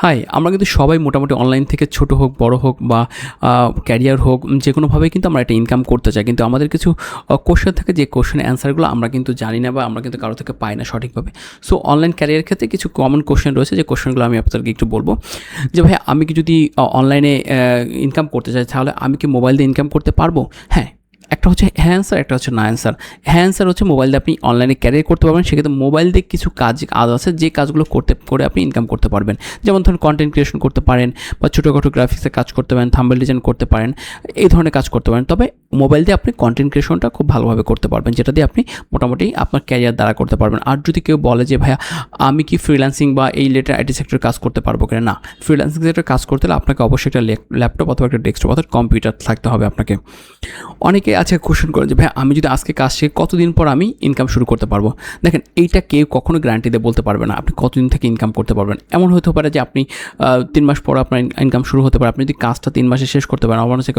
High, আমরা কিন্তু সবাই মোটামুটি অনলাইন থেকে ছোট হোক, বড় হোক বা ক্যারিয়ার হোক যেকোনোভাবেই কিন্তু আমরা একটা ইনকাম করতে চাই। কিন্তু আমাদের কিছু কোয়েশ্চেন থাকে যে কোয়েশ্চেনের অ্যান্সারগুলো আমরা কিন্তু জানি না বা আমরা কিন্তু কারো থেকে পাই না সঠিকভাবে। সো অনলাইন ক্যারিয়ারের ক্ষেত্রে কিছু কমন কোয়েশ্চেন রয়েছে যে কোয়েশ্চেনগুলো আমি আপনাদেরকে একটু বলব। যে ভাই আমি কি যদি অনলাইনে ইনকাম করতে চাই তাহলে আমি কি মোবাইল দিয়ে ইনকাম করতে পারবো? হ্যাঁ। একটা হচ্ছে হ্যাঁ অ্যান্সার, একটা হচ্ছে না অ্যান্সার। হ্যাঁ অ্যান্সার হচ্ছে মোবাইল দিয়ে আপনি অনলাইনে ক্যারিয়ার করতে পারবেন। সেক্ষেত্রে মোবাইল দিয়ে কিছু কাজ আছে যে কাজগুলো করে আপনি ইনকাম করতে পারবেন। যেমন ধরুন কন্টেন্ট ক্রিয়েশন করতে পারেন বা ছোটোখাটো গ্রাফিক্সের কাজ করতে পারেন, থাম্বনেল ডিজাইন করতে পারেন, এই ধরনের কাজ করতে পারেন। তবে মোবাইল দিয়ে আপনি কন্টেন্ট ক্রিয়েশনটা খুব ভালোভাবে করতে পারবেন, যেটা দিয়ে আপনি মোটামুটি আপনার ক্যারিয়ার দ্বারা করতে পারবেন। আর যদি কেউ বলে যে ভাইয়া আমি কি ফ্রিল্যান্সিং বা এই রিলেটেড আইটি সেক্টরে কাজ করতে পারবো কিনা, না, ফ্রিল্যান্সিং সেক্টরে কাজ করতে হলে আপনাকে অবশ্যই একটা ল্যাপটপ অথবা একটা ডেস্কটপ অর্থাৎ কম্পিউটার থাকতে হবে আপনাকে। অনেকে আছে কোশ্চেন করে যে ভাই আমি যদি আজকে কাজ শিখি কতদিন পর আমি ইনকাম শুরু করতে পারবো? দেখেন, এইটা কেউ কখনো গ্যারান্টি দিয়ে বলতে পারবে না আপনি কতদিন থেকে ইনকাম করতে পারবেন। এমন হতে পারে যে আপনি 3 মাস পর আপনার ইনকাম শুরু হতে পারে। আপনি যদি কাজটা 3 মাসে শেষ করতে পারেন, অবশ্যই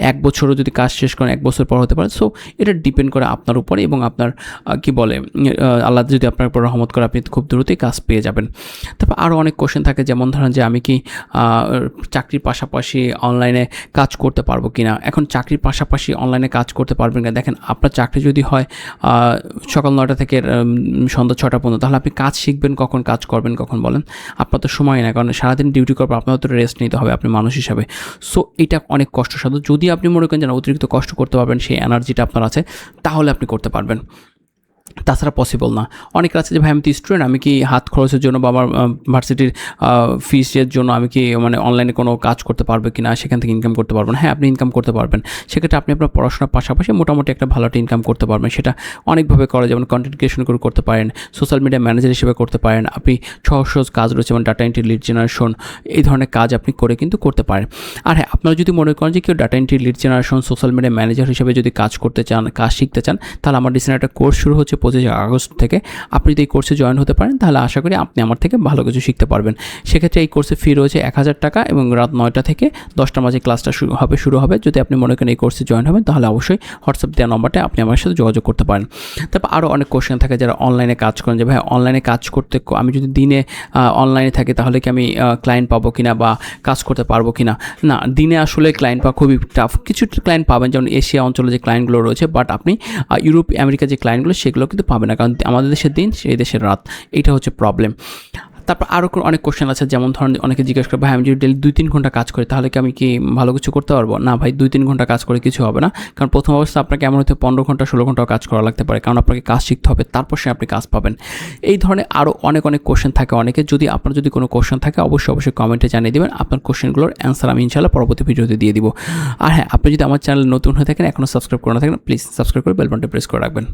1 বছরও যদি কাজ শেষ করেন 1 বছর পর হতে পারে। সো এটা ডিপেন্ড করে আপনার উপরে এবং আপনার কি বলে আল্লাহ যদি আপনার উপর রহমত করে আপনি খুব দ্রুতই কাজ পেয়ে যাবেন। তারপর আরও অনেক কোশ্চেন থাকে, যেমন ধরেন যে আমি কি চাকরির পাশাপাশি অনলাইনে কাজ করতে পারবো কিনা। এখন চাকরির পাশাপাশি অনলাইনে কাজ করতে পারবেন না। দেখেন, আপনার চাকরি যদি হয় সকাল 9টা থেকে সন্ধ্যা 6টা পর্যন্ত, তাহলে আপনি কাজ শিখবেন কখন, কাজ করবেন কখন বলেন? আপনার তো সময় না, কারণ সারাদিন ডিউটি করবেন, আপনার তো রেস্ট নিতে হবে আপনি মানুষ হিসাবে। সো এটা অনেক কষ্টসাধ্য। যদি আপনি মনে করেন যে না অতিরিক্ত কষ্ট করতে পারবেন, সেই এনার্জিটা আপনার আছে, তাহলে আপনি করতে পারবেন। তাছাড়া পসিবল না। অনেকে আছে যে ভাই আমি তো স্টুডেন্ট, আমি কি হাত খরচের জন্য বা আমার ভার্সিটির ফিসের জন্য আমি কি মানে অনলাইনে কোনো কাজ করতে পারবো কি না, সেখান থেকে ইনকাম করতে পারবো না? হ্যাঁ, আপনি ইনকাম করতে পারবেন। সেক্ষেত্রে আপনি আপনার পড়াশোনার পাশাপাশি মোটামুটি একটা ভালো একটা ইনকাম করতে পারবেন। সেটা অনেকভাবে করা, যেমন কন্টেন্ট ক্রিয়েশন করে করতে পারেন, সোশ্যাল মিডিয়া ম্যানেজার হিসেবে করতে পারেন। আপনি সহজ কাজ রয়েছে যেমন ডাটা এন্ট্রি, লিড জেনারেশন, এই ধরনের কাজ আপনি করে কিন্তু করতে পারেন। আর হ্যাঁ, আপনারা যদি মনে করেন যে কেউ data entry, lead generation, social media manager হিসেবে যদি কাজ করতে চান, কাজ শিখতে চান, তাহলে আমার রিসেন্ট একটা কোর্স শুরু হচ্ছে 25 আগস্ট থেকে। আপনি যদি এই কোর্সে জয়েন হতে পারেন তাহলে আশা করি আপনি আমার থেকে ভালো কিছু শিখতে পারবেন। সেক্ষেত্রে এই কোর্সে ফি রয়েছে 1000 টাকা এবং রাত 9টা থেকে 10টার মাঝে ক্লাসটা শুরু হবে। যদি আপনি মনে করেন এই কোর্সে জয়েন হবেন তাহলে অবশ্যই হোয়াটসঅ্যাপ দেওয়া নম্বরটা আপনি আমার সাথে যোগাযোগ করতে পারেন। তারপর আরও অনেক কোশ্চেন থাকে যারা অনলাইনে কাজ করেন যে ভাই অনলাইনে কাজ করতে আমি যদি দিনে অনলাইনে থাকি তাহলে কি আমি ক্লায়েন্ট পাবো কিনা বা কাজ করতে পারবো কিনা? না, দিনে আসলে ক্লায়েন্ট পাওয়া খুবই টাফ। কিছু ক্লায়েন্ট পাবেন যেমন এশিয়া অঞ্চলে যে ক্লায়েন্টগুলো রয়েছে, বাট আপনি ইউরোপ আমেরিকা যে ক্লায়েন্টগুলো সেগুলো কিন্তু পাবেন না, কারণ আমাদের দেশের দিন সেই দেশের রাত, এইটা হচ্ছে প্রবলেম। তারপর আরও অনেক কোশ্চেন আছে, যেমন ধরেন অনেকে জিজ্ঞেস করে ভাই আমি যদি ডেলি 2-3 ঘন্টা কাজ করি তাহলে কি আমি কি ভালো কিছু করতে পারবো? না ভাই, 2-3 ঘন্টা কাজ করে কিছু হবে না, কারণ প্রথম অবস্থা আপনাকে এমন হতে 15 ঘন্টা 16 ঘন্টাও কাজ করা লাগতে পারে, কারণ আপনাকে কাজ শিখতে হবে, তারপর সে আপনি কাজ পাবেন। এই ধরনের আরও অনেক কোশ্চেন থাকে অনেকে। যদি আপনার যদি কোনো কোশ্চেন থাকে অবশ্যই কমেন্টে জানিয়ে দেবেন। আপনার কোশ্চেনগুলোর অ্যান্সার আমি ইনশাআল্লাহ পরবর্তী ভিডিওতে দিয়ে দিব। আর হ্যাঁ, আপনি যদি আমার চ্যানেল নতুন হয়ে থাকেন, এখনও সাবস্ক্রাইব করে না থাকেন, প্লিজ সাবস্ক্রাইব করে বেল বাটনটা প্রেস করে রাখবেন।